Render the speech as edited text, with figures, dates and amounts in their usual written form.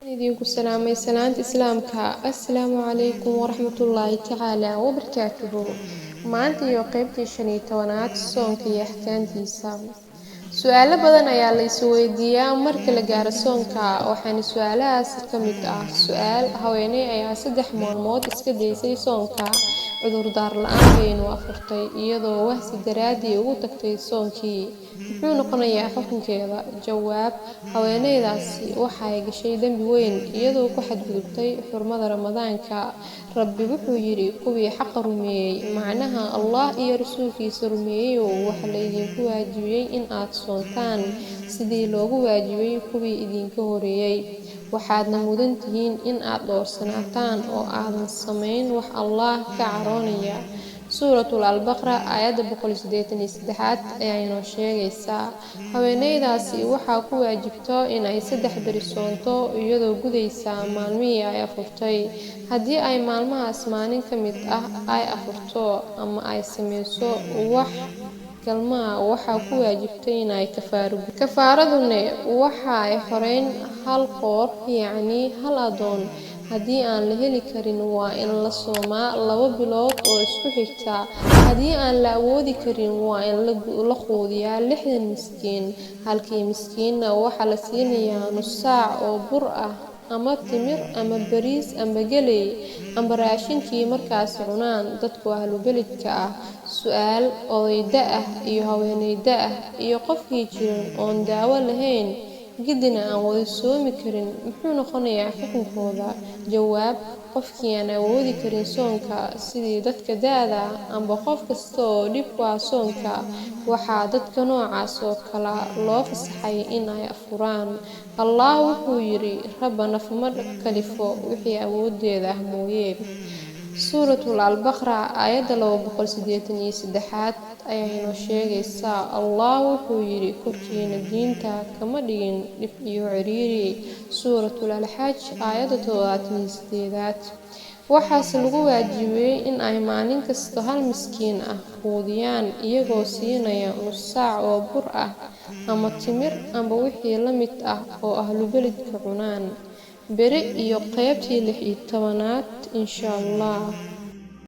idinku salaamay salaanta islaamka. Assalaamu calaykum waraxmatullaahi tacaala wabarakaatuhu. Maanta iyo qaybtii 15aad soonka iyo axkaamtiisa. Su'aalo badan ayaa la is weydiiyaa marka la gaaro soonka, waxaana su'aalahaas ka mid ah su'aal haweeney ayaa 3 maalmood iska daysay soonka cudurdaar la'aan bayna afurtay iyadoo wahsi daraadii ugu tagtay soonkii. Muxuu noqonayaa xukunkeeda? Jawaab: haweeneydaasi waxay gashay dambi weyn iyadoo ku xadgudubtay xurmada Ramadaanka. Rabbi wuxuu yiri kuwii xaq rumeeyay, macnaha Allah iyo rasuulkiisa rumeeyay waxa la idinku waajibiyay in aad soontaan sidii loogu waajibiyay kuwii idinka horeeyay. Waxaadna mudan tihiin in aad doorsanataan oo aadan samayn wax Allah ka caroonaya. Suuratul Al-Baqara aayadda 183 ayaa inoo sheegaysaa haweeneydaasi waxaa ku waajibto in ay 3 beri soonto iyadoo gudaysa maalmihii ay afurtay. Haddii ay maalmahaas maalin ka mid ah ay afurto ama ay sameyso wax galmaa waxaa ku waajibtay in ay kafaaraduna waxa ay xoreyn hal qoor yacni hal adoon. Haddii aan la heli karin waa in la soomaa 2 bilood oo isku xigta. Haddii aan la awoodi karin waa in la quudiyaa 60 miskiin. Halkii miskiinna waxaa la siinayaa nus saac oo bur ah ama timir ama bariis ama galey ama raashinkii markaas cunaan dadku ahlu beledka ah. Su'aal: odayda ah iyo haweeneyda ah iyo qofkii jiran oon daawo lahayn gidina aan wada soomi karin muxuu noqonayaa xukunkooda? Jawaab: qofkii aan awoodi karin soonka sidii dadka da'da amba qof kasta oo dhib ku ah soonka waxaa dadka noocaas oo kala loo fasaxay in ay afuraan. Allah wuxuu yiri Rabbana fama kalifo wixii awoodeeda ah mooyee. Suuratul Al-Baqara aayadda 283 ayaa inoo sheegaysaa Allah wuxuu yiri korkiina diinta kama dhigin dhib iyo ciriiri. Suuratul Al-Hajj aayadda 78 waxaase lagu waajibiyay in ay maalin kasta hal miskiin ah quudiyaan iyagoo siinaya nus saac oo bur ah ama timir amba wixii la mid ah oo ahlu beledka cunaan. Beri iyo qaybtii 16aad insha Allah.